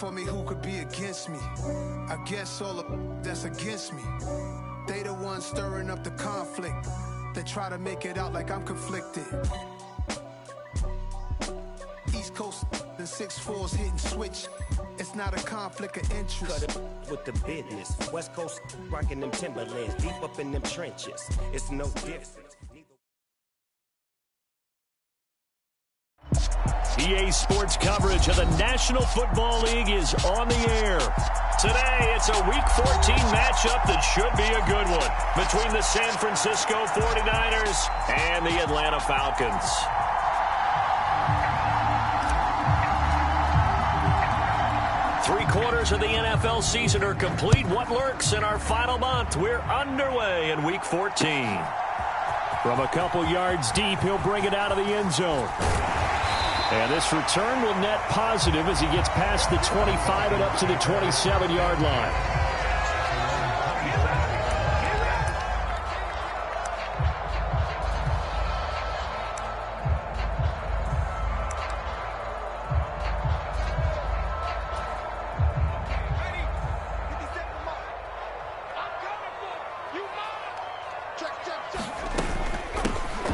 for me, who could be against me? I guess all the that's against me. They the ones stirring up the conflict. They try to make it out like I'm conflicted. East Coast and 6'4's hitting switch. It's not a conflict of interest. Cut it with the business. West Coast rocking them Timberlands, deep up in them trenches. It's no difference. EA Sports coverage of the National Football League is on the air. Today, it's a Week 14 matchup that should be a good one between the San Francisco 49ers and the Atlanta Falcons. Three-quarters of the NFL season are complete. What lurks in our final month? We're underway in Week 14. From a couple yards deep, he'll bring it out of the end zone. And this return will net positive as he gets past the 25 and up to the 27-yard line.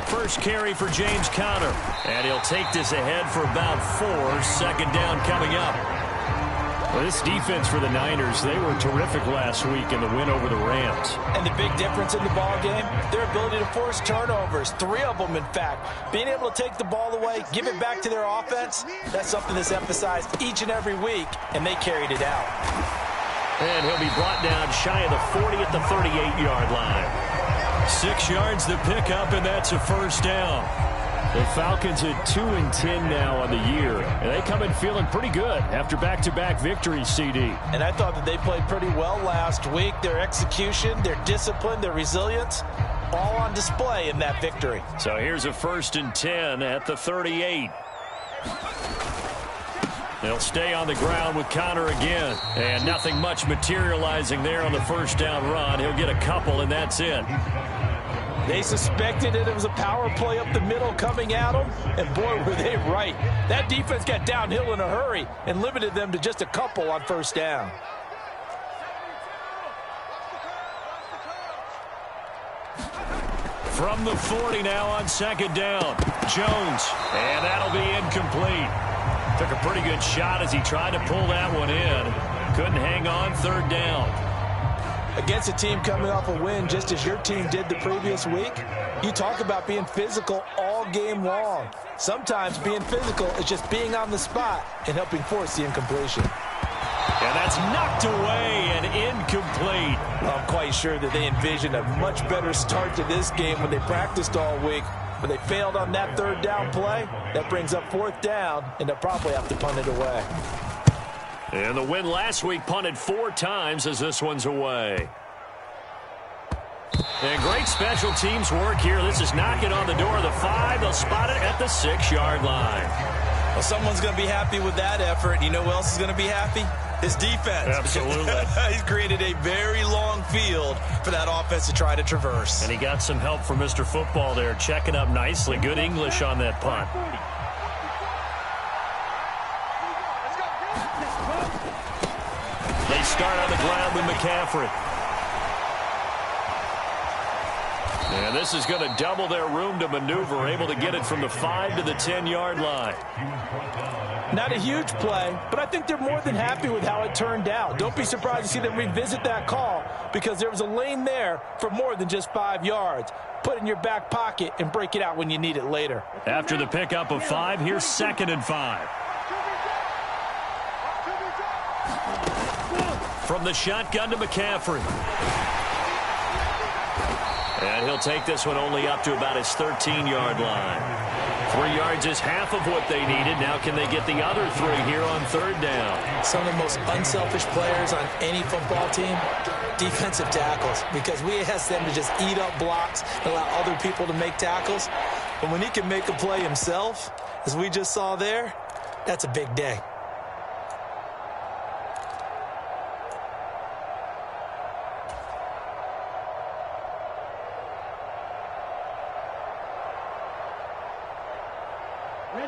First carry for James Conner, and he'll take this ahead for about 4. Second down coming up. Well, this defense for the Niners, they were terrific last week in the win over the Rams. And the big difference in the ball game, their ability to force turnovers, 3 of them in fact. Being able to take the ball away, give it back to their offense, that's something that's emphasized each and every week, and they carried it out. And he'll be brought down shy of the 40 at the 38-yard line. 6 yards the pickup, and that's a first down. The Falcons at 2-10 now on the year, and they come in feeling pretty good after back-to-back victories, CD. And I thought that they played pretty well last week. Their execution, their discipline, their resilience, all on display in that victory. So here's a 1st and 10 at the 38. They'll stay on the ground with Conner again. And nothing much materializing there on the first down run. He'll get a couple, and that's it. They suspected it was a power play up the middle coming at them, and boy, were they right. That defense got downhill in a hurry and limited them to just a couple on first down. From the 40 now on second down. Jones, and that'll be incomplete. Took a pretty good shot as he tried to pull that one in. Couldn't hang on, third down. Against a team coming off a win just as your team did the previous week, you talk about being physical all game long. Sometimes being physical is just being on the spot and helping force the incompletion. And that's knocked away and incomplete. Well, I'm quite sure that they envisioned a much better start to this game when they practiced all week. But they failed on that third down play. That brings up 4th down, and they'll probably have to punt it away. And the win last week punted 4 times as this one's away. And great special teams work here. This is knocking on the door of the 5. They'll spot it at the 6-yard line. Well, someone's going to be happy with that effort. You know who else is going to be happy? His defense. Absolutely. He's created a very long field for that offense to try to traverse. And he got some help from Mr. Football there, checking up nicely. Good English on that punt. They start on the ground with McCaffrey. And this is going to double their room to maneuver, able to get it from the 5 to the 10-yard line. Not a huge play, but I think they're more than happy with how it turned out. Don't be surprised to see them revisit that call because there was a lane there for more than just 5 yards. Put it in your back pocket and break it out when you need it later. After the pickup of 5, here's 2nd and 5. From the shotgun to McCaffrey. And he'll take this one only up to about his 13-yard line. 3 yards is half of what they needed. Now can they get the other 3 here on third down? Some of the most unselfish players on any football team, defensive tackles, because we ask them to just eat up blocks and allow other people to make tackles. But when he can make a play himself, as we just saw there, that's a big day.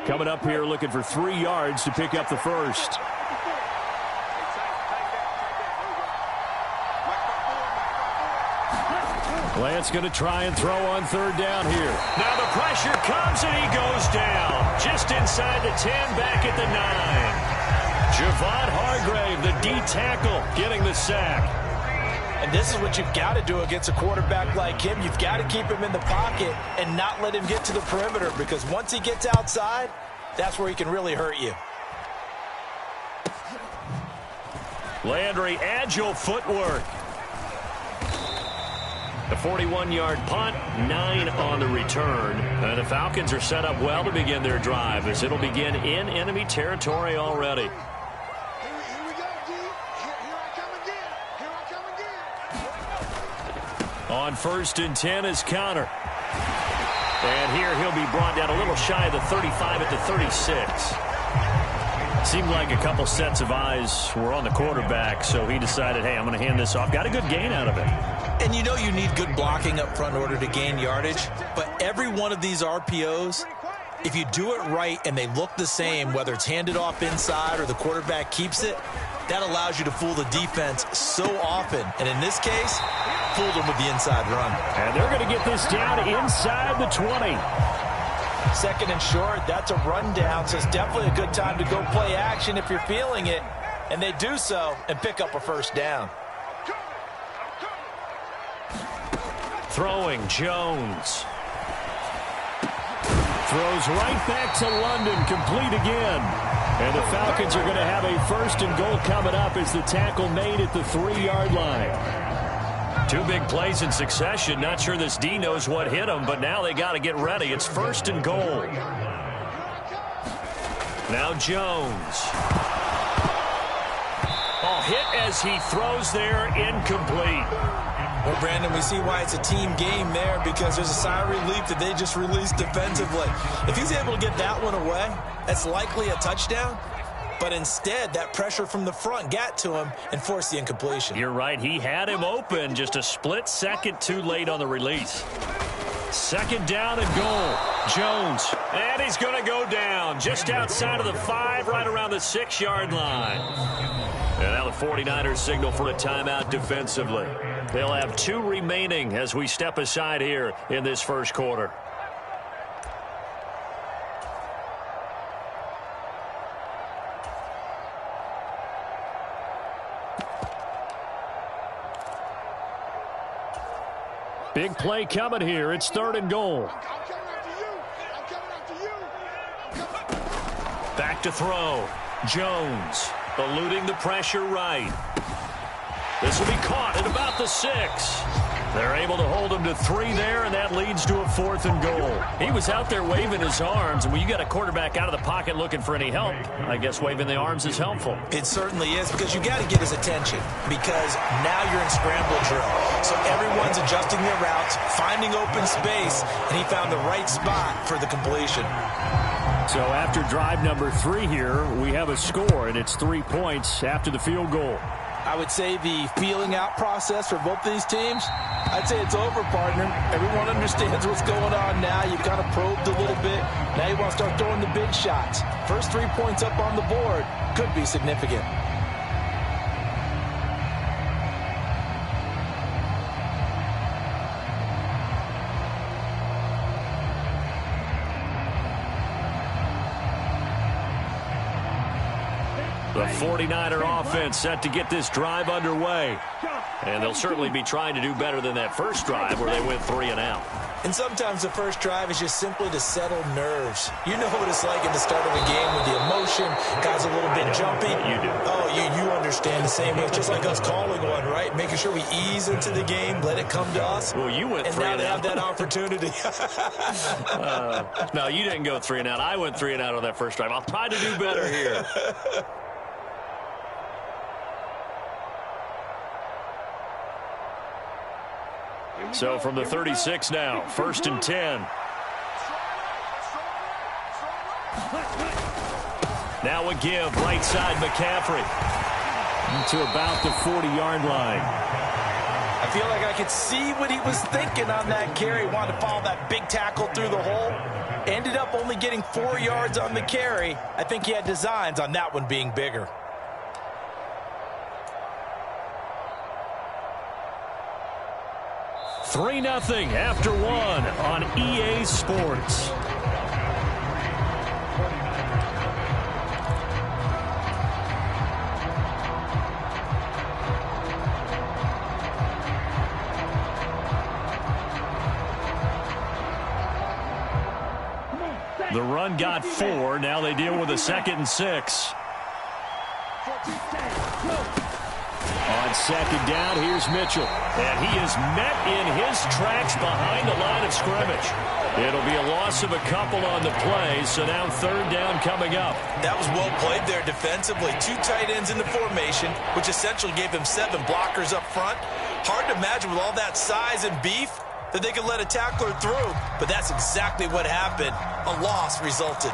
Coming up here looking for 3 yards to pick up the first. Lance going to try and throw on third down here. Now the pressure comes and he goes down. Just inside the 10, back at the 9. Javon Hargrave, the D tackle, getting the sack. And this is what you've got to do against a quarterback like him. You've got to keep him in the pocket and not let him get to the perimeter, because once he gets outside, that's where he can really hurt you. Landry, agile footwork. The 41-yard punt, 9 on the return. And the Falcons are set up well to begin their drive, as it'll begin in enemy territory already. On 1st and 10 is Connor. And here he'll be brought down a little shy of the 35 at the 36. Seemed like a couple sets of eyes were on the quarterback, so he decided, hey, I'm going to hand this off. Got a good gain out of it. And you know you need good blocking up front in order to gain yardage, but every one of these RPOs, if you do it right and they look the same, whether it's handed off inside or the quarterback keeps it, that allows you to fool the defense so often. And in this case, fooled them with the inside run. And they're going to get this down inside the 20. 2nd and short, that's a rundown, so it's definitely a good time to go play action if you're feeling it. And they do so and pick up a 1st down. Throwing, Jones. Throws right back to London, complete again. And the Falcons are going to have a 1st and goal coming up as the tackle made at the 3-yard line. 2 big plays in succession. Not sure this D knows what hit him, but now they got to get ready. It's 1st and goal. Now Jones. Oh, hit as he throws there, incomplete. Well, Brandon, we see why it's a team game there, because there's a sigh of relief that they just released defensively. If he's able to get that one away, that's likely a touchdown. But instead, that pressure from the front got to him and forced the incompletion. You're right. He had him open, just a split second too late on the release. 2nd down and goal. Jones. And he's going to go down just outside of the 5, right around the 6-yard line. And now the 49ers signal for a timeout defensively. They'll have 2 remaining as we step aside here in this 1st quarter. Big play coming here. It's 3rd and goal. Back to throw. Jones eluding the pressure right. This will be caught at about the 6. They're able to hold him to 3 there, and that leads to a 4th and goal. He was out there waving his arms, and when you got a quarterback out of the pocket looking for any help, I guess waving the arms is helpful. It certainly is, because you got to get his attention, because now you're in scramble drill. So everyone's adjusting their routes, finding open space, and he found the right spot for the completion. So after drive number 3 here, we have a score, and it's 3 points after the field goal. I would say the feeling out process for both these teams, I'd say it's over, partner. Everyone understands what's going on now. You've kind of probed a little bit. Now you want to start throwing the big shots. First 3 points up on the board could be significant. The 49er offense set to get this drive underway. And they'll certainly be trying to do better than that first drive where they went 3 and out. And sometimes the first drive is just simply to settle nerves. You know what it's like at the start of a game with the emotion, guys a little bit jumpy. You do. Oh, you understand the same way. It's just like us calling one, right? Making sure we ease into the game, let it come to us. Well, you went 3 and out. And now they have that opportunity. No, you didn't go 3 and out. I went 3 and out on that first drive. I'll try to do better here. So from the 36 now, 1st and 10. Now a give, right side McCaffrey. To about the 40-yard line. I feel like I could see what he was thinking on that carry. Wanted to follow that big tackle through the hole. Ended up only getting 4 yards on the carry. I think he had designs on that one being bigger. 3-0 after 1 on EA Sports. The run got 4. Now they deal with a 2nd and 6. On 2nd down, here's Mitchell. And he is met in his tracks behind the line of scrimmage. It'll be a loss of a couple on the play, so now 3rd down coming up. That was well played there defensively. 2 tight ends in the formation, which essentially gave him 7 blockers up front. Hard to imagine with all that size and beef that they could let a tackler through, but that's exactly what happened. A loss resulted.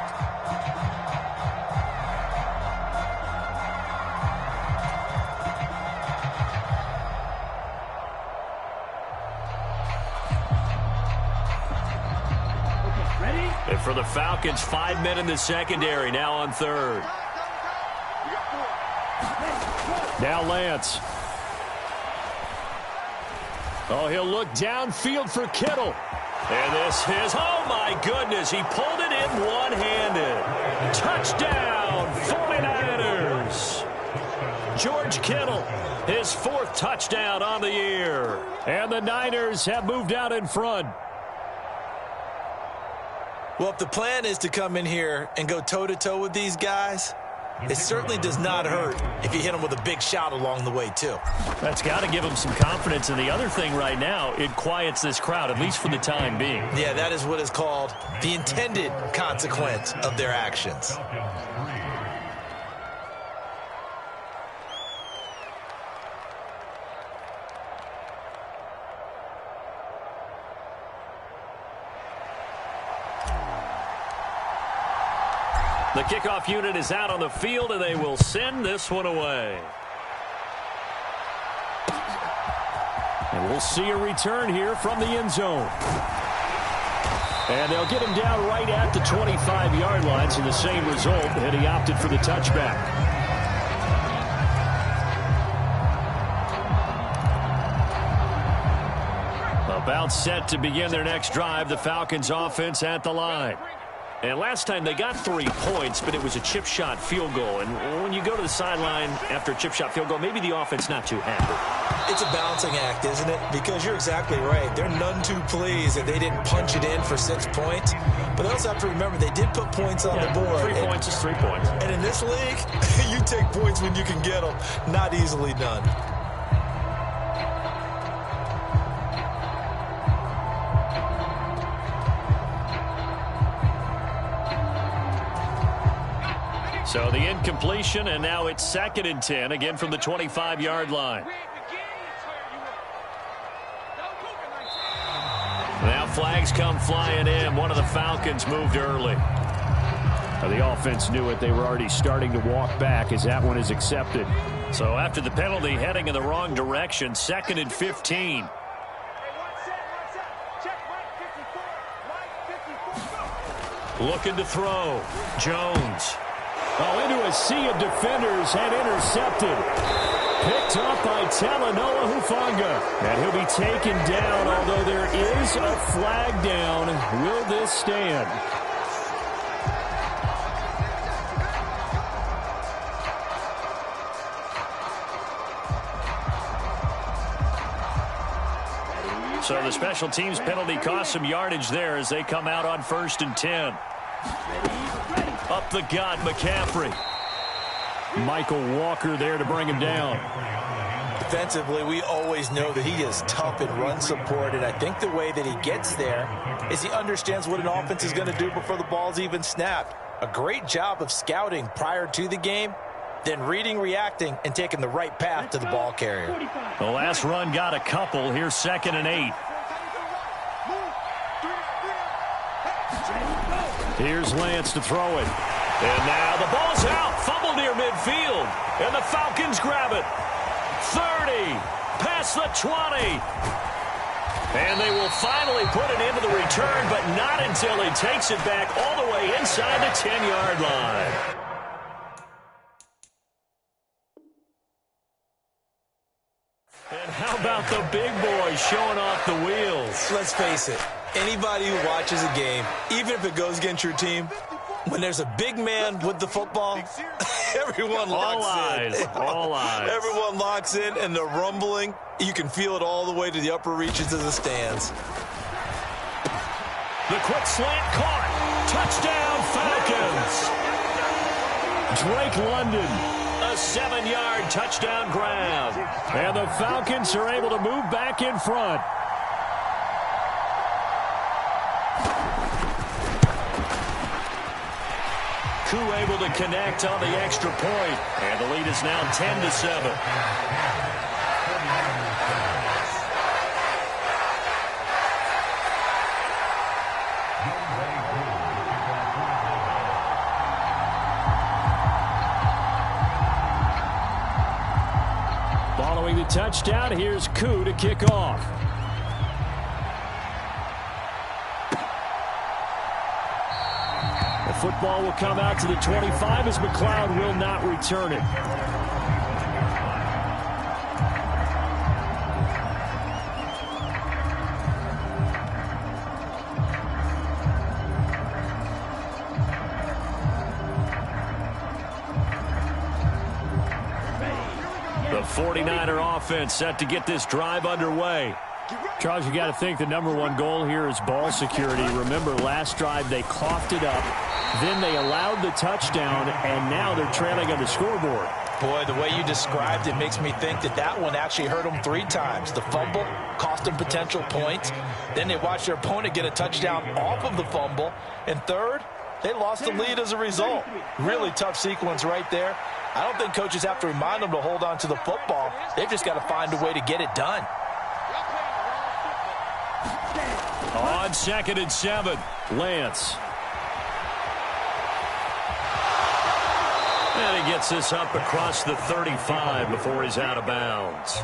And for the Falcons, 5 men in the secondary, now on 3rd. Now Lance. Oh, he'll look downfield for Kittle. And this is, oh my goodness, he pulled it in one-handed. Touchdown, 49ers. George Kittle, his 4th touchdown on the year. And the Niners have moved out in front. Well, if the plan is to come in here and go toe-to-toe with these guys, it certainly does not hurt if you hit them with a big shot along the way, too. That's got to give them some confidence. And the other thing right now, it quiets this crowd, at least for the time being. Yeah, that is what is called the intended consequence of their actions. The kickoff unit is out on the field, and they will send this one away. And we'll see a return here from the end zone. And they'll get him down right at the 25-yard line, so the same result, and he opted for the touchback. About set to begin their next drive, the Falcons offense at the line. And last time they got 3 points, but it was a chip shot field goal. And when you go to the sideline after a chip shot field goal, maybe the offense not too happy. It's a balancing act, isn't it? Because you're exactly right. They're none too pleased that they didn't punch it in for 6 points. But they also have to remember they did put points on the board. 3 points is 3 points. And in this league, you take points when you can get them. Not easily done. So the incompletion, and now it's 2nd and 10, again from the 25-yard line. Now flags come flying in. One of the Falcons moved early. The offense knew it. They were already starting to walk back as that one is accepted. So after the penalty, heading in the wrong direction, 2nd and 15. Looking to throw. Jones. Oh, into a sea of defenders and intercepted. Picked up by Talanoa Hufanga. And he'll be taken down, although there is a flag down. Will this stand? So the special teams penalty cost some yardage there as they come out on 1st and 10. Up the gut, McCaffrey. Michael Walker there to bring him down. Defensively, we always know that he is tough in run support, and I think the way that he gets there is he understands what an offense is going to do before the ball's even snapped. A great job of scouting prior to the game, then reading, reacting, and taking the right path to the ball carrier. The last run got a couple. Here's 2nd and 8. Here's Lance to throw it. And now the ball's out. Fumble near midfield. And the Falcons grab it. 30. Past the 20. And they will finally put it into the return, but not until he takes it back all the way inside the 10-yard line. And And how about the big boys showing off the wheels? Let's face it, anybody who watches a game, even if it goes against your team, when there's a big man with the football, everyone locks in. All eyes. Everyone locks in, and the rumbling, you can feel it all the way to the upper reaches of the stands. The quick slant caught. Touchdown, Falcons. Drake London, a 7-yard touchdown grab. And the Falcons are able to move back in front. Koo able to connect on the extra point. And the lead is now 10-7. Following the touchdown, here's Koo to kick off. The football will come out to the 25 as McLeod will not return it. The 49er offense set to get this drive underway. Charles, you got to think the #1 goal here is ball security. Remember, last drive they coughed it up, then they allowed the touchdown, and now they're trailing on the scoreboard. Boy, the way you described it makes me think that that one actually hurt them 3 times. The fumble cost them potential points. Then they watched their opponent get a touchdown off of the fumble. And third, they lost the lead as a result. Really tough sequence right there. I don't think coaches have to remind them to hold on to the football. They've just got to find a way to get it done. On 2nd and 7, Lance. And he gets this up across the 35 before he's out of bounds.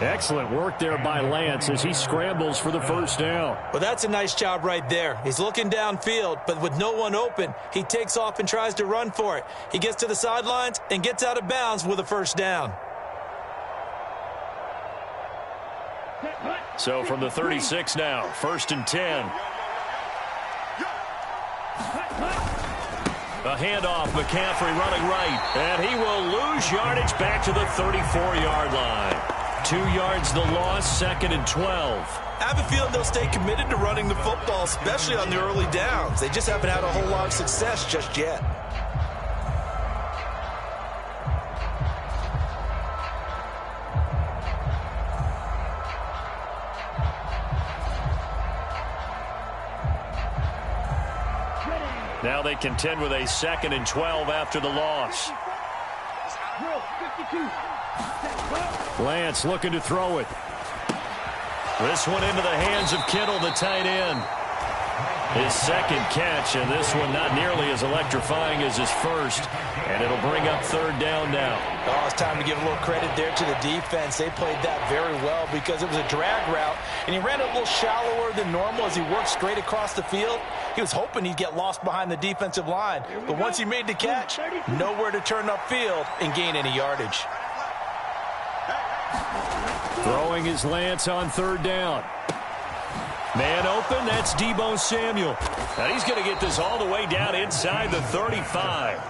Excellent work there by Lance as he scrambles for the first down. Well, that's a nice job right there. He's looking downfield, but with no one open, he takes off and tries to run for it. He gets to the sidelines and gets out of bounds with a first down. So from the 36 now, 1st and 10. A handoff, McCaffrey running right, and he will lose yardage back to the 34-yard line. 2 yards the loss, 2nd and 12. I have a feeling they'll stay committed to running the football, especially on the early downs. They just haven't had a whole lot of success just yet. Now they contend with a 2nd and 12 after the loss. Lance looking to throw it. This one into the hands of Kittle, the tight end. His 2nd catch, and this one not nearly as electrifying as his first. And it'll bring up 3rd down now. Oh, it's time to give a little credit there to the defense. They played that very well because it was a drag route, and he ran a little shallower than normal as he worked straight across the field. He was hoping he'd get lost behind the defensive line, but once he made the catch, nowhere to turn upfield and gain any yardage. Throwing his Lance on 3rd down. Man open, that's Deebo Samuel. And he's going to get this all the way down inside the 35.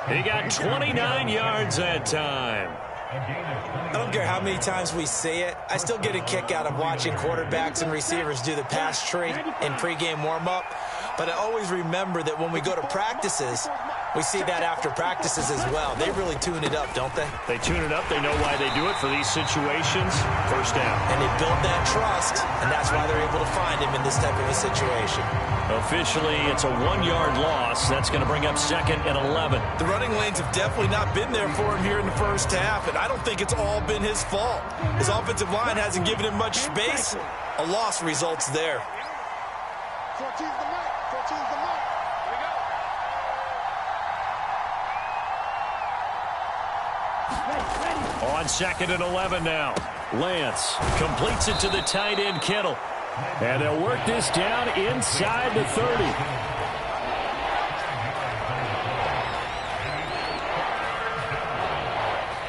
He got 29 yards that time. I don't care how many times we say it, I still get a kick out of watching quarterbacks and receivers do the pass tree in pregame warm-up. But I always remember that when we go to practices, we see that after practices as well. They really tune it up, don't they? They tune it up. They know why they do it for these situations. First down. And they build that trust, and that's why they're able to find him in this type of a situation. Officially, it's a 1-yard loss. That's going to bring up 2nd and 11. The running lanes have definitely not been there for him here in the first half, and I don't think it's all been his fault. His offensive line hasn't given him much space. A loss results there. 14's the mark. 14's the mark. Here we go. On 2nd and 11 now. Lance completes it to the tight end, Kittle. And they'll work this down inside the 30.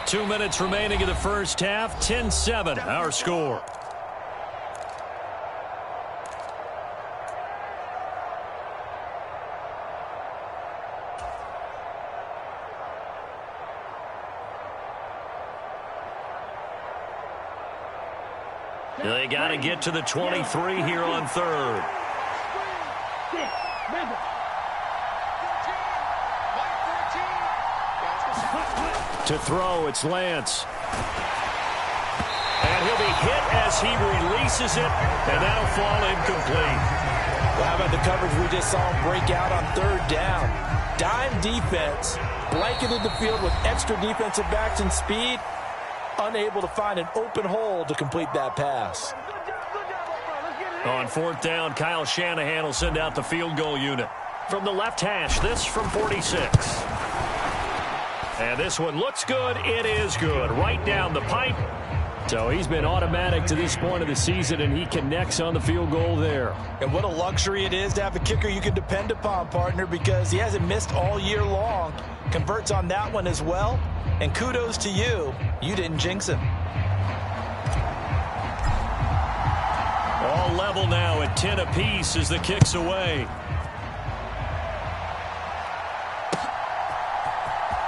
2 minutes remaining in the first half. 10-7, our score. They got to get to the 23 here on third. To throw, it's Lance. And he'll be hit as he releases it, and that'll fall incomplete. Well, how about the coverage we just saw him break out on third down? Dime defense, blanketed the field with extra defensive backs and speed, unable to find an open hole to complete that pass. On fourth down, Kyle Shanahan will send out the field goal unit. From the left hash, this from 46. And this one looks good. It is good. Right down the pipe. So he's been automatic to this point of the season, and he connects on the field goal there. And what a luxury it is to have a kicker you can depend upon, partner, because he hasn't missed all year long. Converts on that one as well. And kudos to you. You didn't jinx him. All level now at 10 apiece as the kick's away.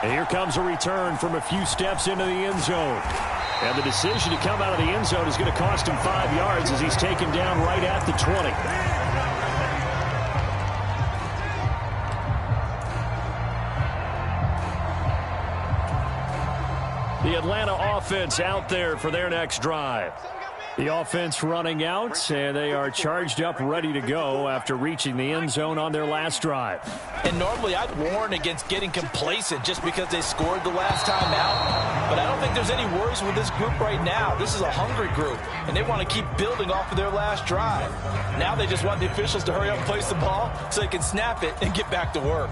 And here comes a return from a few steps into the end zone. And the decision to come out of the end zone is going to cost him 5 yards as he's taken down right at the 20. The Atlanta offense out there for their next drive. The offense running out, and they are charged up, ready to go after reaching the end zone on their last drive. And normally I'd warn against getting complacent just because they scored the last time out. But I don't think there's any worries with this group right now. This is a hungry group, and they want to keep building off of their last drive. Now they just want the officials to hurry up and place the ball so they can snap it and get back to work.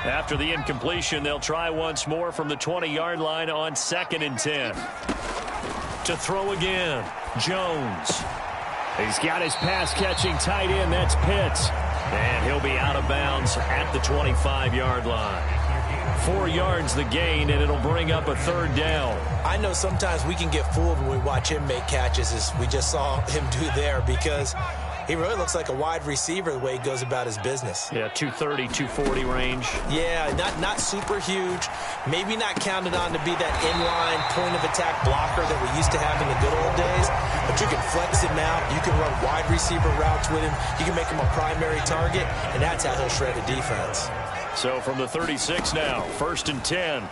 After the incompletion, they'll try once more from the 20-yard line on 2nd and 10. To throw again, Jones. He's got his pass-catching tight end. That's Pitts. And he'll be out of bounds at the 25-yard line. 4 yards the gain, and it'll bring up a third down. I know sometimes we can get fooled when we watch him make catches, as we just saw him do there, because he really looks like a wide receiver the way he goes about his business. Yeah, 230, 240 range. Yeah, not super huge. Maybe not counted on to be that inline point-of-attack blocker that we used to have in the good old days. But you can flex him out. You can run wide receiver routes with him. You can make him a primary target, and that's how he'll shred a defense. So from the 36 now, 1st and 10.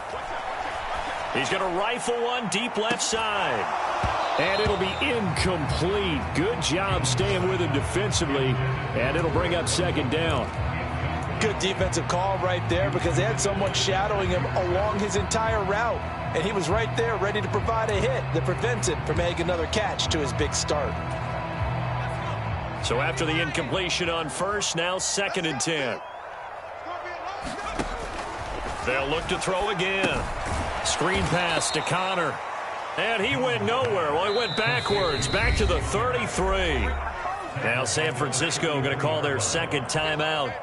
He's going to rifle one deep left side. And it'll be incomplete. Good job staying with him defensively. And it'll bring up 2nd down. Good defensive call right there because they had someone shadowing him along his entire route. And he was right there ready to provide a hit that prevents him from making another catch to his big start. So after the incompletion on 1st, now 2nd and 10. They'll look to throw again. Screen pass to Connor. And he went nowhere. Well, he went backwards, back to the 33. Now San Francisco going to call their 2nd timeout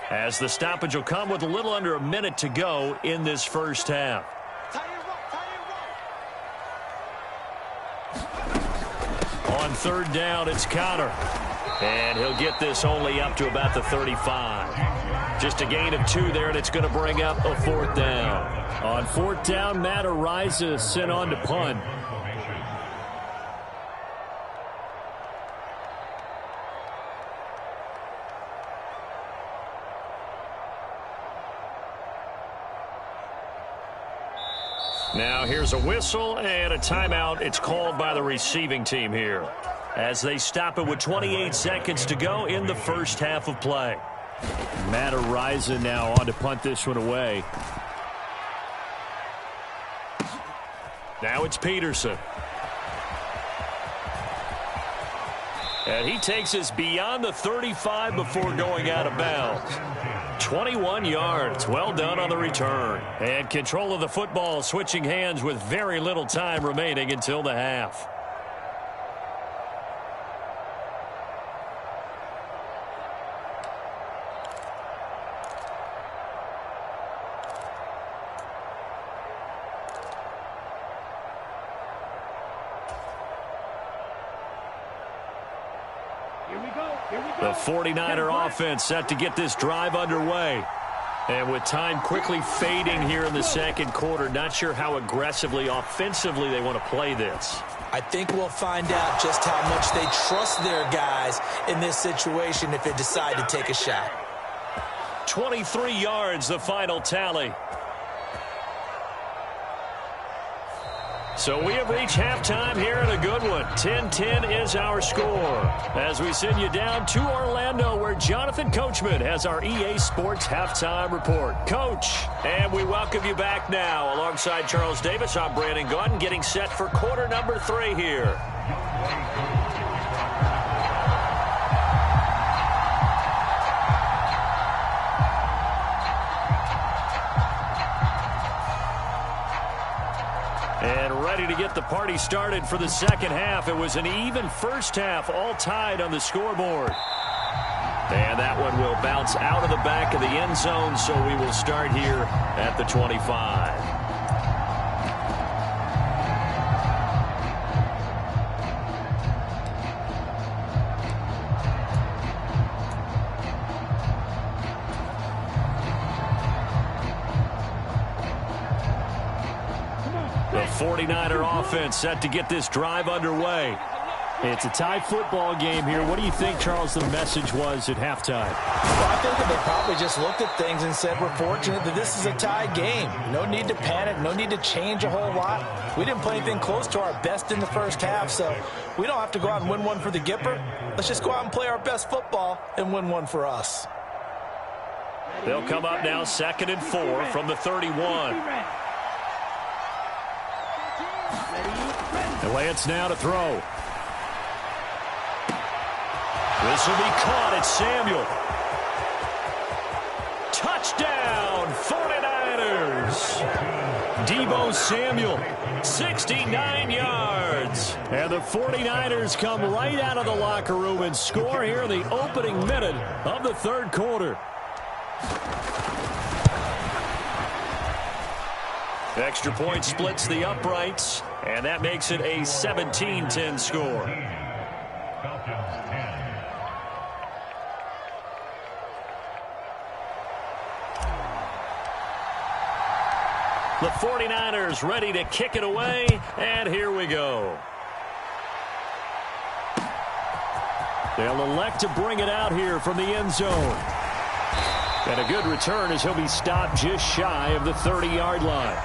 as the stoppage will come with a little under a minute to go in this first half. On 3rd down, it's Connor. And he'll get this only up to about the 35. Just a gain of 2 there, and it's going to bring up a 4th down. On 4th down, Matt Ariza sent on to punt. Now here's a whistle and a timeout. It's called by the receiving team here as they stop it with 28 seconds to go in the first half of play. Matt Ariza now on to punt this one away. Now it's Peterson. And he takes us beyond the 35 before going out of bounds. 21 yards. Well done on the return. And control of the football switching hands with very little time remaining until the half. The 49er offense set to get this drive underway. And with time quickly fading here in the second quarter, not sure how aggressively, offensively they want to play this. I think we'll find out just how much they trust their guys in this situation if they decide to take a shot. 23 yards, the final tally. So we have reached halftime here in a good one. 10-10 is our score. As we send you down to Orlando, where Jonathan Coachman has our EA Sports Halftime Report. Coach, and we welcome you back now. Alongside Charles Davis, I'm Brandon Gaudin, getting set for quarter number 3 here. And ready to get the party started for the second half. It was an even first half, all tied on the scoreboard. And that one will bounce out of the back of the end zone, so we will start here at the 25. The 49er offense set to get this drive underway. It's a tie football game here. What do you think, Charles, the message was at halftime? Well, I think that they probably just looked at things and said, we're fortunate that this is a tie game. No need to panic. No need to change a whole lot. We didn't play anything close to our best in the first half, so we don't have to go out and win one for the Gipper. Let's just go out and play our best football and win one for us. They'll come up now 2nd and 4 from the 31. And Lance now to throw. This will be caught. It's Samuel. Touchdown, 49ers. Deebo Samuel, 69 yards. And the 49ers come right out of the locker room and score here in the opening minute of the third quarter. Extra point splits the uprights, and that makes it a 17-10 score. The 49ers ready to kick it away, and here we go. They'll elect to bring it out here from the end zone. And a good return as he'll be stopped just shy of the 30-yard line.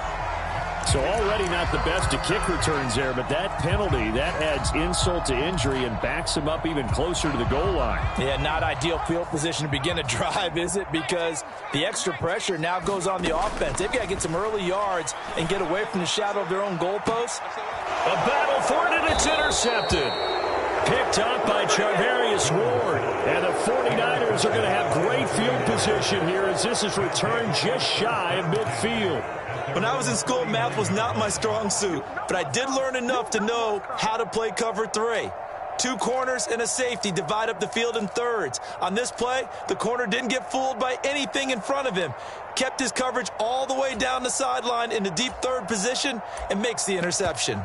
So already not the best of kick returns there, but that penalty, that adds insult to injury and backs him up even closer to the goal line. Yeah, not ideal field position to begin a drive, is it? Because the extra pressure now goes on the offense. They've got to get some early yards and get away from the shadow of their own goalposts. A battle for it, and it's intercepted. Picked up by Charvarius Ward. And the 49ers are going to have great field position here as this is returned just shy of midfield. When I was in school, math was not my strong suit, but I did learn enough to know how to play cover 3. 2 corners and a safety divide up the field in thirds. On this play, the corner didn't get fooled by anything in front of him. Kept his coverage all the way down the sideline in the deep third position and makes the interception.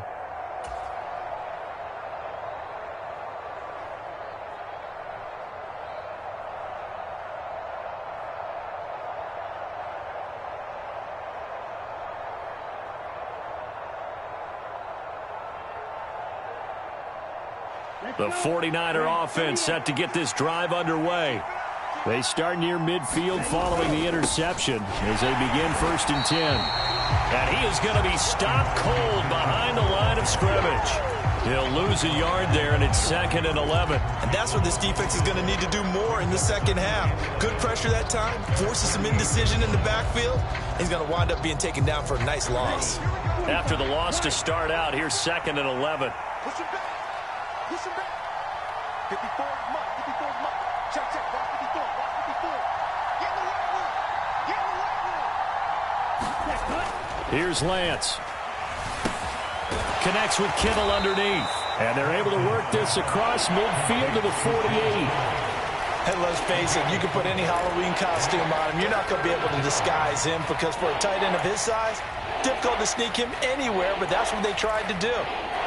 The 49er offense set to get this drive underway. They start near midfield following the interception as they begin 1st and 10. And he is going to be stopped cold behind the line of scrimmage. He'll lose a yard there, and it's 2nd and 11. And that's what this defense is going to need to do more in the second half. Good pressure that time, forces some indecision in the backfield. He's going to wind up being taken down for a nice loss. After the loss to start out, here's 2nd and 11. Push him back. Push him back. 54 mark. 54 mark. Check, check. Watch 54. Watch 54. Get in the right room. Get in the right room. Here's Lance. Connects with Kittle underneath. And they're able to work this across midfield to the 48. And let's face it, you can put any Halloween costume on him. You're not going to be able to disguise him because for a tight end of his size, difficult to sneak him anywhere, but that's what they tried to do.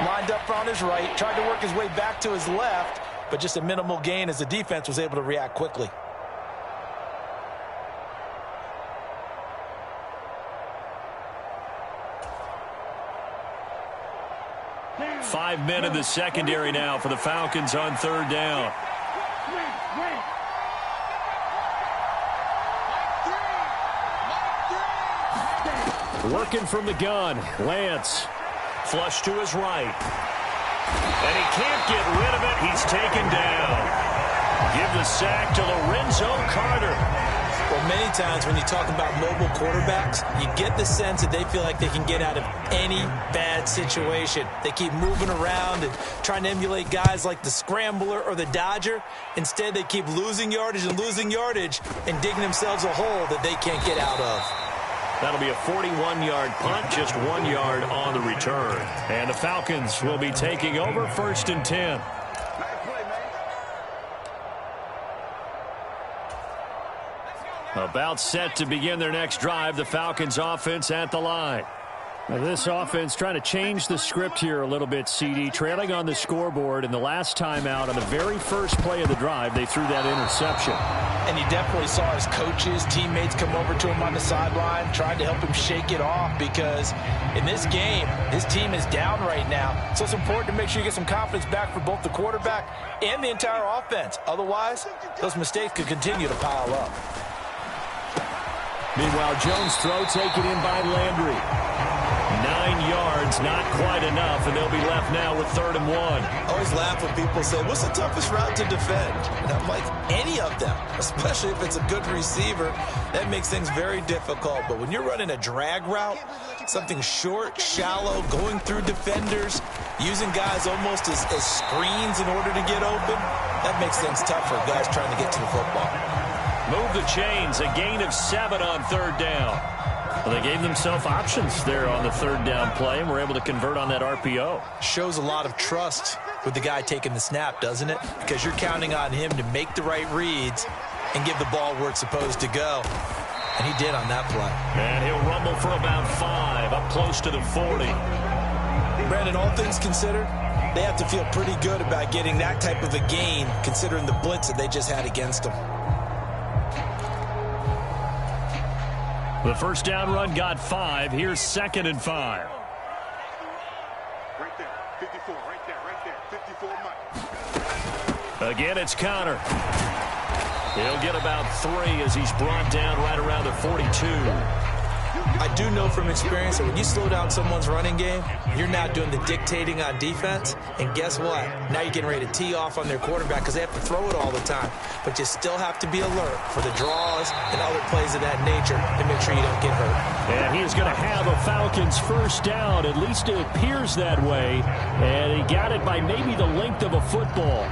Lined up on his right, tried to work his way back to his left, but just a minimal gain as the defense was able to react quickly. Five men in the secondary now for the Falcons on third down. Working from the gun, Lance. Flush to his right. And he can't get rid of it. He's taken down. Give the sack to Lorenzo Carter. Well, many times when you talk about mobile quarterbacks, you get the sense that they feel like they can get out of any bad situation. They keep moving around and trying to emulate guys like the Scrambler or the Dodger. Instead, they keep losing yardage and digging themselves a hole that they can't get out of. That'll be a 41-yard punt, just 1 yard on the return. And the Falcons will be taking over 1st and 10. About set to begin their next drive, the Falcons offense at the line. Now this offense trying to change the script here a little bit, CD. Trailing on the scoreboard, and the last time out on the very first play of the drive, they threw that interception. And he definitely saw his coaches, teammates come over to him on the sideline, tried to help him shake it off, because in this game, his team is down right now. So it's important to make sure you get some confidence back for both the quarterback and the entire offense. Otherwise, those mistakes could continue to pile up. Meanwhile, Jones' throw taken in by Landry. 9 yards, not quite enough, and they'll be left now with 3rd and 1. I always laugh when people say, what's the toughest route to defend? And I'm like, any of them, especially if it's a good receiver. That makes things very difficult. But when you're running a drag route, something short, shallow, going through defenders, using guys almost as screens in order to get open, that makes things tough for guys trying to get to the football. Move the chains, a gain of 7 on 3rd down. Well, they gave themselves options there on the 3rd down play and were able to convert on that RPO. Shows a lot of trust with the guy taking the snap, doesn't it? Because you're counting on him to make the right reads and give the ball where it's supposed to go. And he did on that play. And he'll rumble for about 5, up close to the 40. Brandon, all things considered, they have to feel pretty good about getting that type of a gain, considering the blitz that they just had against them. The first down run got 5. Here's 2nd and 5. Right there, 54, right there, 54 Mike. Again, it's Connor. He'll get about 3 as he's brought down right around the 42. I do know from experience that when you slow down someone's running game, you're not doing the dictating on defense. And guess what? Now you're getting ready to tee off on their quarterback because they have to throw it all the time. But you still have to be alert for the draws and other plays of that nature to make sure you don't get hurt. And he's going to have a Falcons first down. At least it appears that way. And he got it by maybe the length of a football.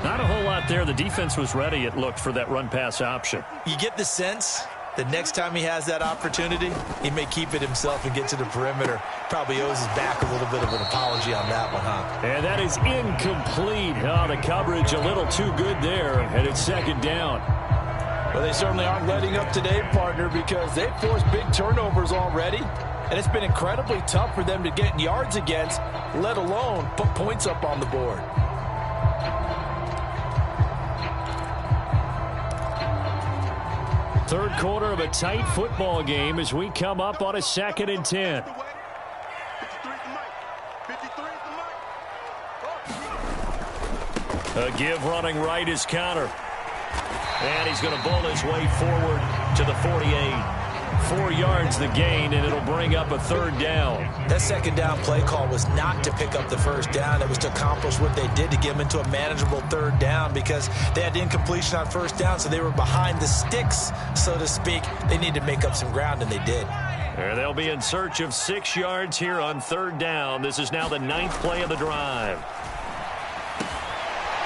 Not a whole lot there. The defense was ready, it looked, for that run-pass option. You get the sense the next time he has that opportunity, he may keep it himself and get to the perimeter. Probably owes his back a little bit of an apology on that one, huh? And that is incomplete. Oh, the coverage a little too good there, and it's 2nd down. Well, they certainly aren't letting up today, partner, because they've forced big turnovers already, and it's been incredibly tough for them to get yards against, let alone put points up on the board. Third quarter of a tight football game as we come up on a 2nd and 10. 53 A give running right is Connor. And he's going to bowl his way forward to the 48. 4 yards the gain, and it'll bring up a 3rd down. That 2nd down play call was not to pick up the first down. It was to accomplish what they did to get them into a manageable 3rd down because they had incompletion on first down, so they were behind the sticks, so to speak. They needed to make up some ground, and they did. They'll be in search of 6 yards here on 3rd down. This is now the 9th play of the drive.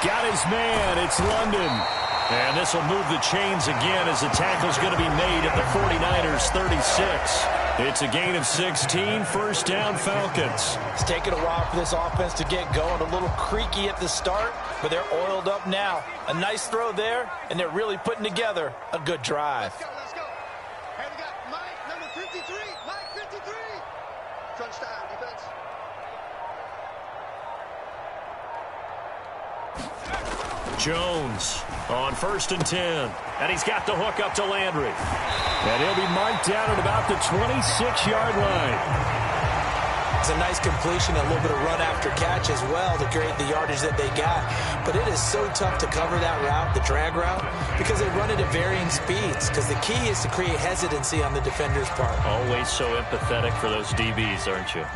Got his man. It's London. And this will move the chains again as the tackle's going to be made at the 49ers 36. It's a gain of 16, first down Falcons. It's taken a while for this offense to get going. A little creaky at the start, but they're oiled up now. A nice throw there, and they're really putting together a good drive. Let's go. Hey, we got Mike, number 53. Mike, 53. Crunch time, defense. Jones on 1st and 10. And he's got the hook up to Landry. And he'll be marked down at about the 26-yard line. It's a nice completion, a little bit of run after catch as well to create the yardage that they got. But it is so tough to cover that route, the drag route, because they run it at varying speeds. Because the key is to create hesitancy on the defender's part. Always so empathetic for those DBs, aren't you?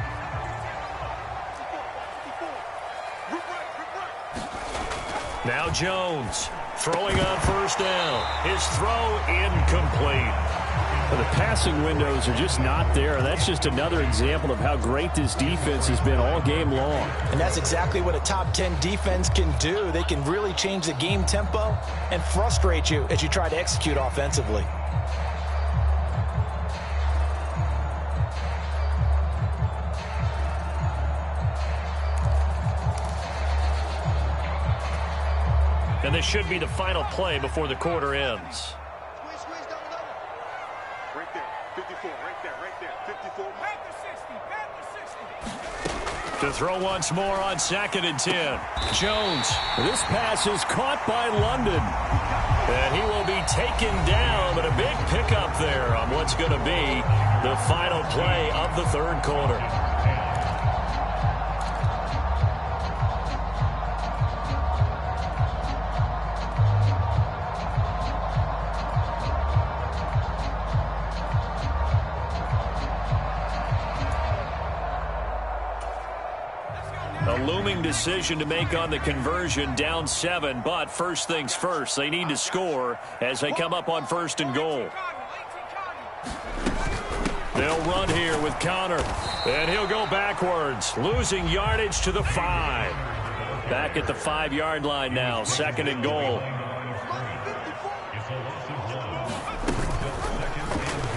Now Jones throwing on 1st down. His throw incomplete. Well, the passing windows are just not there. That's just another example of how great this defense has been all game long. And that's exactly what a top 10 defense can do. They can really change the game tempo and frustrate you as you try to execute offensively. And this should be the final play before the quarter ends. Squeeze down the middle. Right there, 54, right there, 54. Back to 60. To throw once more on 2nd and 10. Jones. This pass is caught by London. And he will be taken down, but a big pickup there on what's going to be the final play of the 3rd quarter. A looming decision to make on the conversion, down 7, but first things first, they need to score as they come up on 1st and goal. They'll run here with Connor, and he'll go backwards, losing yardage to the 5. Back at the 5-yard line now, 2nd and goal.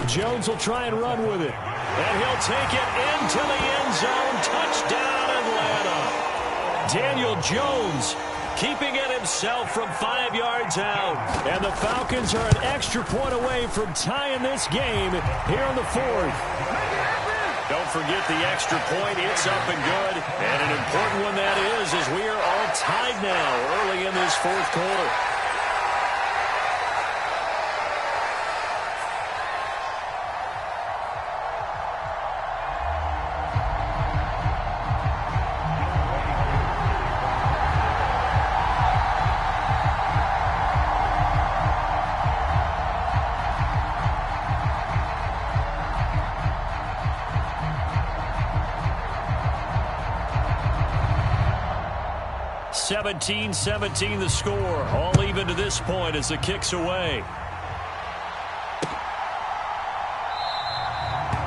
Jones will try and run with it, and he'll take it into the end zone. Touchdown, Atlanta. Daniel Jones keeping it himself from 5 yards out. And the Falcons are an extra point away from tying this game here in the 4th. Don't forget the extra point. It's up and good. And an important one that is, as we are all tied now early in this 4th quarter. (17-17) the score, all even to this point as the kick's away.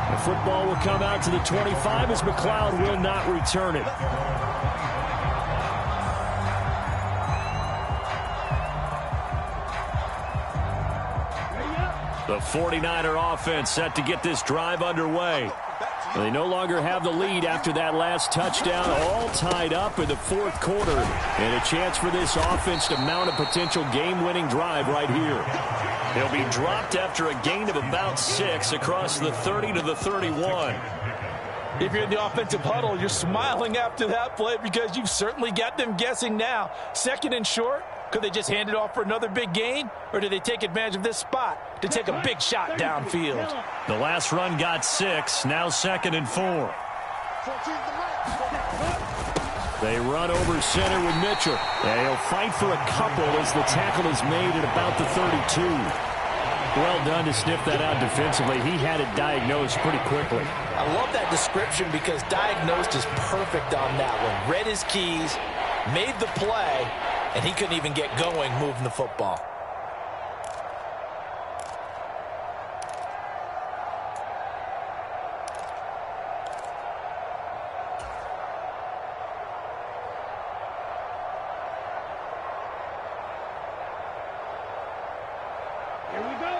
The football will come out to the 25 as McLeod will not return it. The 49er offense set to get this drive underway. They no longer have the lead after that last touchdown, all tied up in the 4th quarter. And a chance for this offense to mount a potential game-winning drive right here. They'll be dropped after a gain of about 6 across the 30 to the 31. If you're in the offensive huddle, you're smiling after that play because you've certainly got them guessing now. 2nd and short. Could they just hand it off for another big gain? Or do they take advantage of this spot to take a big shot downfield? The last run got 6. Now 2nd and 4. They run over center with Mitchell. And he'll fight for a couple as the tackle is made at about the 32. Well done to sniff that out defensively. He had it diagnosed pretty quickly. I love that description because diagnosed is perfect on that one. Read his keys, made the play, and he couldn't even get going moving the football.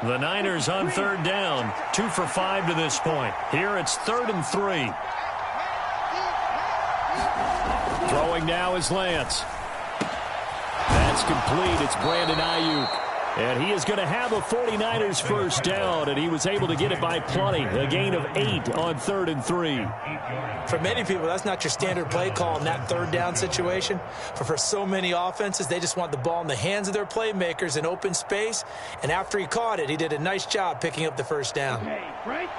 The Niners on 3rd down. 2 for 5 to this point. Here it's 3rd and 3. Throwing now is Lance. That's complete. It's Brandon Ayuk. And he is going to have a 49ers first down, and he was able to get it by plenty. A gain of 8 on 3rd and 3. For many people, that's not your standard play call in that third down situation. But for so many offenses, they just want the ball in the hands of their playmakers in open space. And after he caught it, he did a nice job picking up the first down. Okay, right?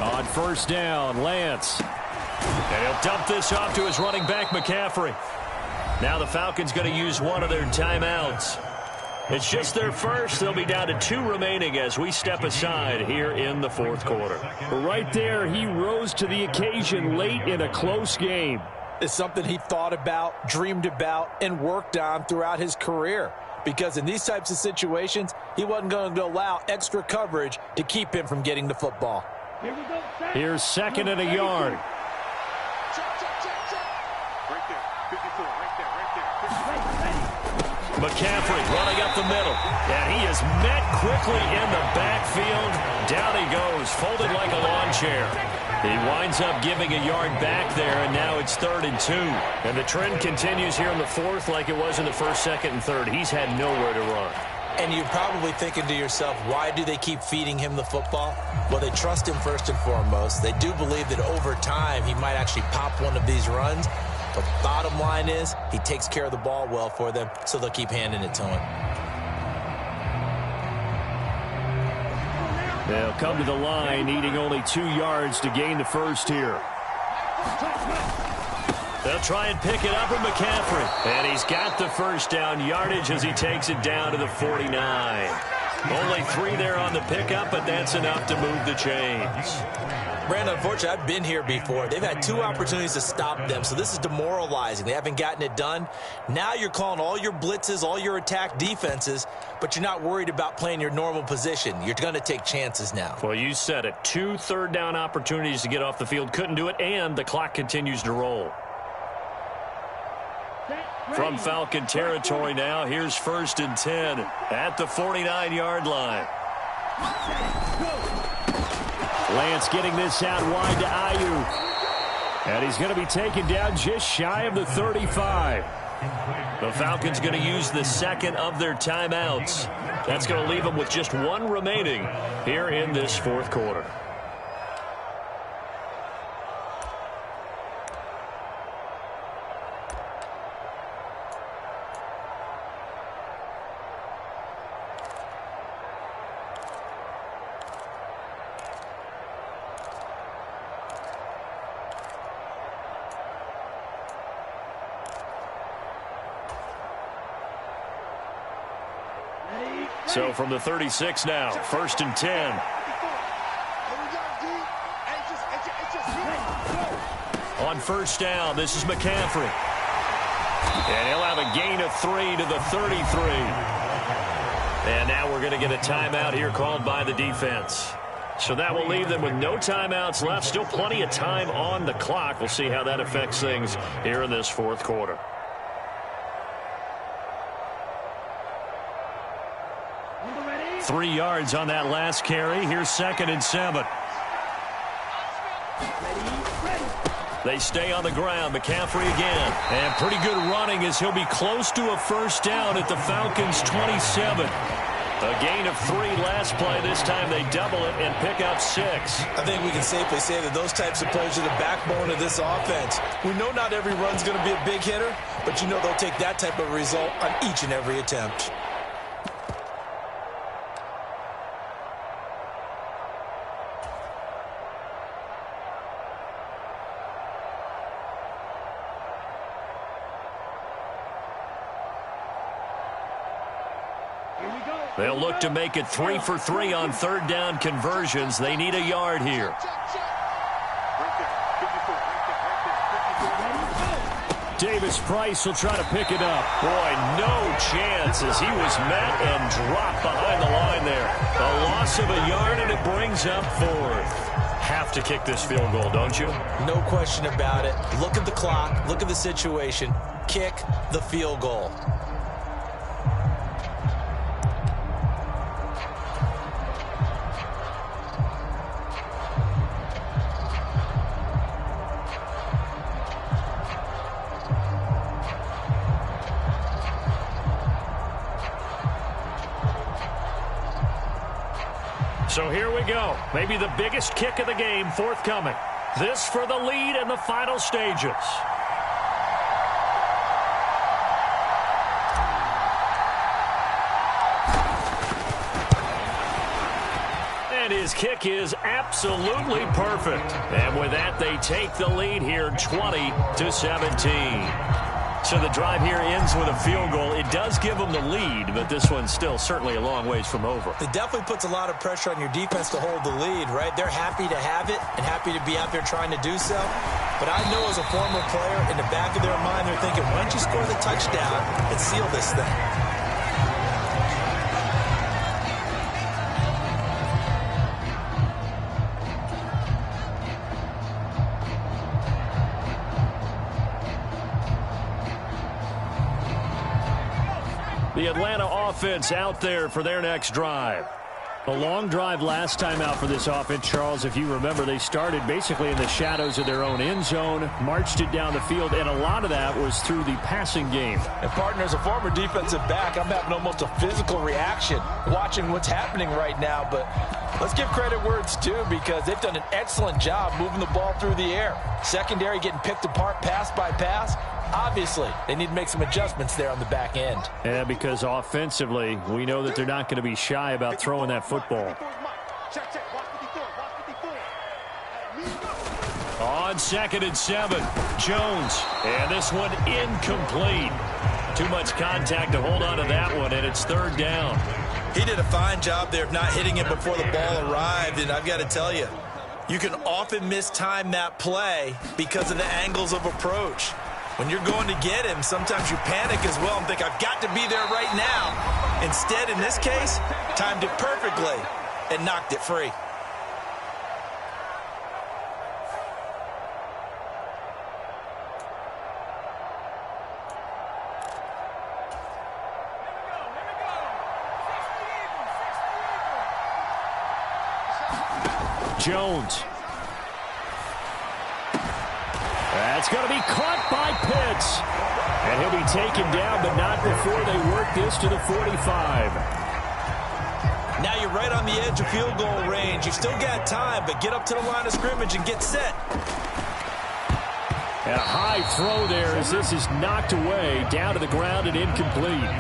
On first down, Lance. And he'll dump this off to his running back, McCaffrey. Now the Falcons going to use one of their timeouts. It's just their first. They'll be down to 2 remaining as we step aside here in the 4th quarter. Right there, he rose to the occasion late in a close game. It's something he thought about, dreamed about, and worked on throughout his career. Because in these types of situations, he wasn't going to allow extra coverage to keep him from getting the football. Here's 2nd and a yard. Right there. 54. Right there. McCaffrey running up the middle. And he is met quickly in the backfield. Down he goes, folded like a lawn chair. He winds up giving a yard back there, and now it's 3rd and 2. And the trend continues here in the 4th like it was in the 1st, 2nd, and 3rd. He's had nowhere to run. And you're probably thinking to yourself, why do they keep feeding him the football? Well, they trust him first and foremost. They do believe that over time he might actually pop one of these runs. But the bottom line is he takes care of the ball well for them, so they'll keep handing it to him. They'll come to the line, needing only 2 yards to gain the first here. They'll try and pick it up with McCaffrey. And he's got the first down yardage as he takes it down to the 49. Only 3 there on the pickup, but that's enough to move the chains. Brandon, unfortunately, I've been here before. They've had 2 opportunities to stop them, so this is demoralizing. They haven't gotten it done. Now you're calling all your blitzes, all your attack defenses, but you're not worried about playing your normal position. You're going to take chances now. Well, you said it. 2 third-down opportunities to get off the field. Couldn't do it, and the clock continues to roll. From Falcon territory now, here's 1st and 10 at the 49-yard line. Lance getting this out wide to Ayuk. And he's going to be taken down just shy of the 35. The Falcons going to use the 2nd of their timeouts. That's going to leave them with just 1 remaining here in this 4th quarter. So from the 36 now, 1st and 10. On first down, this is McCaffrey. And he'll have a gain of 3 to the 33. And now we're going to get a timeout here called by the defense. So that will leave them with no timeouts left. Still plenty of time on the clock. We'll see how that affects things here in this 4th quarter. Three yards on that last carry. Here's 2nd and 7. They stay on the ground. McCaffrey again. And pretty good running as he'll be close to a first down at the Falcons' 27. A gain of 3 last play. This time they double it and pick up 6. I think we can safely say that those types of plays are the backbone of this offense. We know not every run's going to be a big hitter, but you know they'll take that type of result on each and every attempt. They'll look to make it 3 for 3 on 3rd down conversions. They need a yard here. Davis Price will try to pick it up. Boy, no chance as he was met and dropped behind the line there. A loss of a yard, and it brings up 4th. have to kick this field goal, don't you? No question about it. Look at the clock. Look at the situation. Kick the field goal. So here we go. Maybe the biggest kick of the game forthcoming. This for the lead in the final stages. And his kick is absolutely perfect. And with that, they take the lead here 20-17. So the drive here ends with a field goal. It does give them the lead, but this one's still certainly a long ways from over. It definitely puts a lot of pressure on your defense to hold the lead, right? They're happy to have it and happy to be out there trying to do so. But I know as a former player, in the back of their mind, they're thinking, why don't you score the touchdown and seal this thing? The Atlanta offense out there for their next drive. A long drive last time out for this offense, Charles. If you remember, they started basically in the shadows of their own end zone, marched it down the field, and a lot of that was through the passing game. And, partner, as a former defensive back, I'm having almost a physical reaction watching what's happening right now. But let's give credit where it's due, because they've done an excellent job moving the ball through the air. Secondary getting picked apart pass by pass. Obviously, they need to make some adjustments there on the back end. Yeah, because offensively, we know that they're not going to be shy about throwing that football. On 2nd and 7, Jones. And this one incomplete. Too much contact to hold on to that one, and it's 3rd down. He did a fine job there of not hitting it before the ball arrived, and I've got to tell you, you can often mistime that play because of the angles of approach. When you're going to get him, sometimes you panic as well and think, I've got to be there right now. Instead, in this case, timed it perfectly and knocked it free. Jones. That's going to be caught by Pitts. And he'll be taken down, but not before they work this to the 45. Now you're right on the edge of field goal range. You've still got time, but get up to the line of scrimmage and get set. And a high throw there as this is knocked away, down to the ground and incomplete.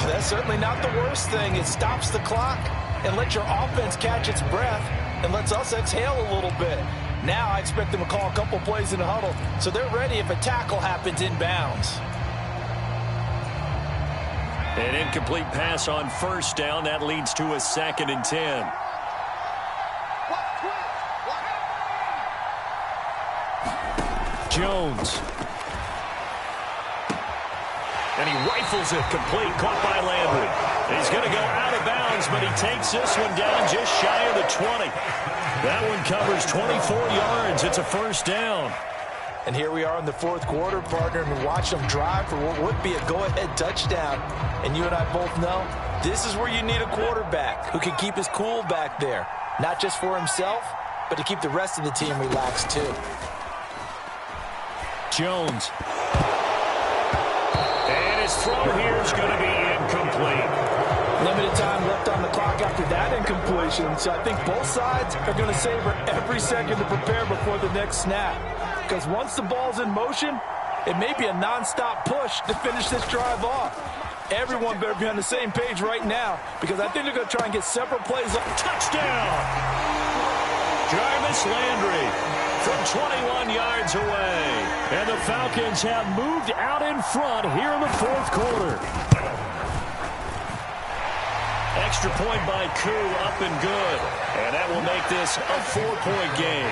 That's certainly not the worst thing. It stops the clock and lets your offense catch its breath and lets us exhale a little bit. Now I expect them to call a couple plays in the huddle, so they're ready if a tackle happens inbounds. An incomplete pass on 1st down. That leads to a 2nd and 10. Jones. And he rifles it complete, caught by Landry. He's going to go out of bounds, but he takes this one down just shy of the 20. That one covers 24 yards. It's a 1st down. And here we are in the 4th quarter, partner, and watch them drive for what would be a go-ahead touchdown. And you and I both know this is where you need a quarterback who can keep his cool back there. Not just for himself, but to keep the rest of the team relaxed too. Jones. And his throw here is going to be incomplete. Limited time left on the clock after that incompletion, so I think both sides are going to savor every second to prepare before the next snap. Because once the ball's in motion, it may be a non-stop push to finish this drive off. Everyone better be on the same page right now, because I think they're going to try and get several plays up. Touchdown! Jarvis Landry from 21 yards away. And the Falcons have moved out in front here in the 4th quarter. Extra point by Koo, up and good. And that will make this a 4-point game.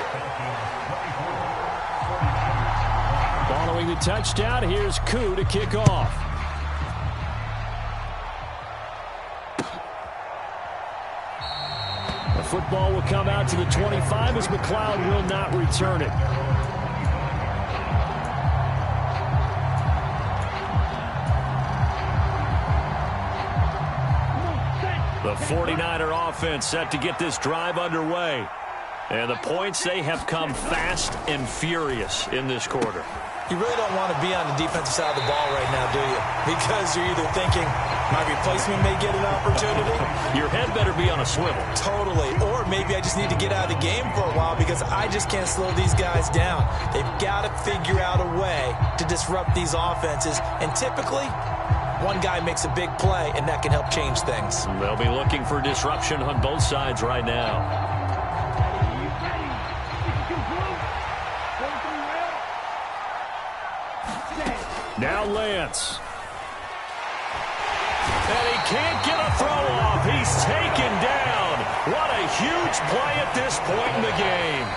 Following the touchdown, here's Koo to kick off. The football will come out to the 25 as McLeod will not return it. The 49er offense set to get this drive underway. And the points, they have come fast and furious in this quarter. You really don't want to be on the defensive side of the ball right now, do you? Because you're either thinking, my replacement may get an opportunity. Your head better be on a swivel. Totally. Or maybe I just need to get out of the game for a while because I just can't slow these guys down. They've got to figure out a way to disrupt these offenses. And typically, one guy makes a big play, and that can help change things. They'll be looking for disruption on both sides right now. Now Lance. And he can't get a throw off. He's taken down. What a huge play at this point in the game.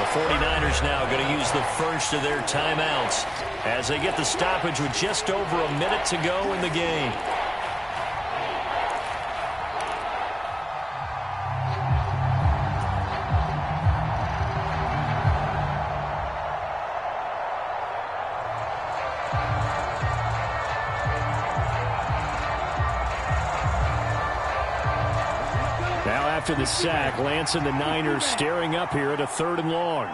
The 49ers now going to use the first of their timeouts as they get the stoppage with just over a minute to go in the game. After the sack, Lance and the Niners staring up here at a 3rd and long.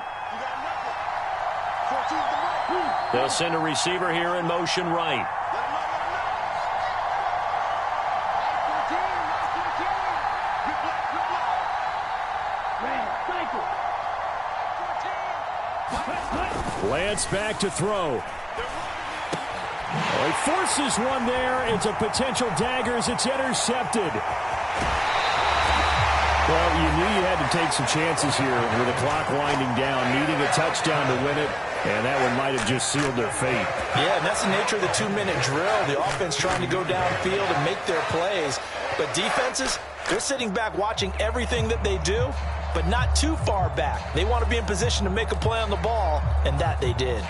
They'll send a receiver here in motion right. Lance back to throw. Well, he forces one there. It's a potential dagger as it's intercepted. Well, you knew you had to take some chances here with the clock winding down, needing a touchdown to win it, and that one might have just sealed their fate. Yeah, and that's the nature of the 2-minute drill. The offense trying to go downfield and make their plays. But defenses, they're sitting back watching everything that they do, but not too far back. They want to be in position to make a play on the ball, and that they did.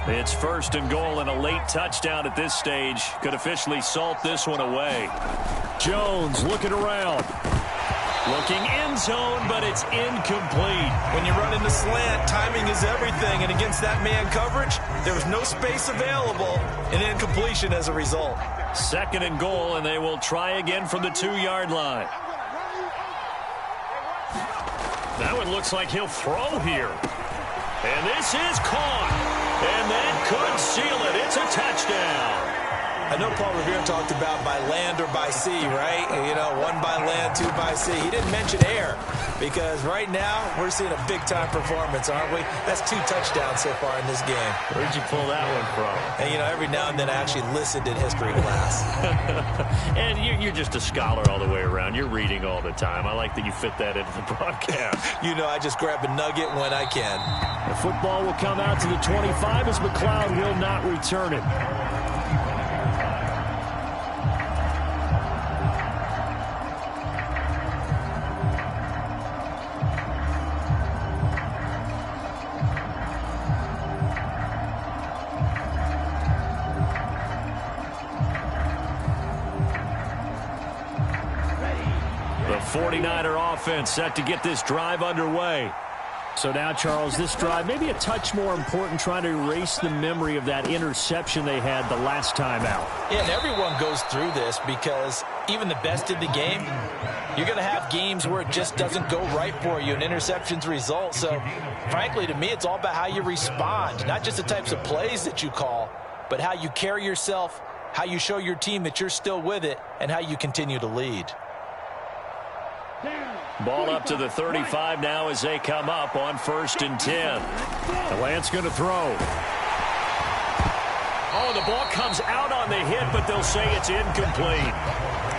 It's 1st and goal, and a late touchdown at this stage could officially salt this one away. Jones looking around. Looking end zone, but it's incomplete. When you run into slant, timing is everything. And against that man coverage, there was no space available, and incompletion as a result. 2nd and goal, and they will try again from the 2-yard line. That one looks like he'll throw here. And this is caught. And that could seal it. It's a touchdown. I know Paul Revere talked about by land or by sea, right? You know, 1 by land, 2 by sea. He didn't mention air because right now we're seeing a big-time performance, aren't we? That's 2 touchdowns so far in this game. Where'd you pull that one from? And, you know, every now and then I actually listened in history class. And you're just a scholar all the way around. You're reading all the time. I like that you fit that into the broadcast. You know, I just grab a nugget when I can. The football will come out to the 25 as McLeod will not return it. The 49er offense set to get this drive underway. So now, Charles, this drive may be a touch more important, trying to erase the memory of that interception they had the last time out. Yeah, and everyone goes through this because even the best in the game, you're going to have games where it just doesn't go right for you, and interceptions result. So, frankly, to me, it's all about how you respond, not just the types of plays that you call, but how you carry yourself, how you show your team that you're still with it, and how you continue to lead. Ball up to the 35 now as they come up on 1st and 10. The Lance going to throw. Oh, the ball comes out on the hit, but they'll say it's incomplete.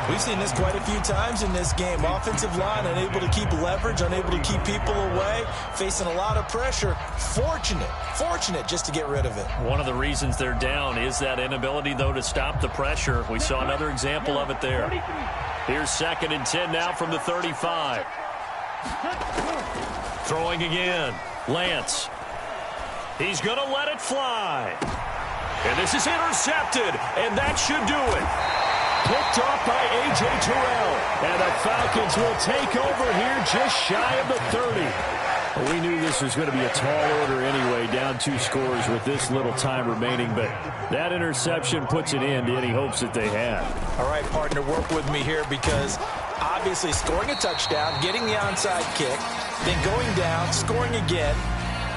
We've seen this quite a few times in this game. Offensive line unable to keep leverage, unable to keep people away, facing a lot of pressure. Fortunate just to get rid of it. One of the reasons they're down is that inability, though, to stop the pressure. We saw another example of it there. Here's 2nd and 10 now from the 35. Throwing again. Lance. He's going to let it fly. And this is intercepted, and that should do it. picked off by A.J. Terrell. And the Falcons will take over here just shy of the 30. We knew this was going to be a tall order anyway, down 2 scores with this little time remaining, but that interception puts an end to any hopes that they had. All right, partner, work with me here because obviously scoring a touchdown, getting the onside kick, then going down, scoring again,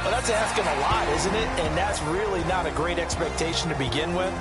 well, that's asking a lot, isn't it? And that's really not a great expectation to begin with.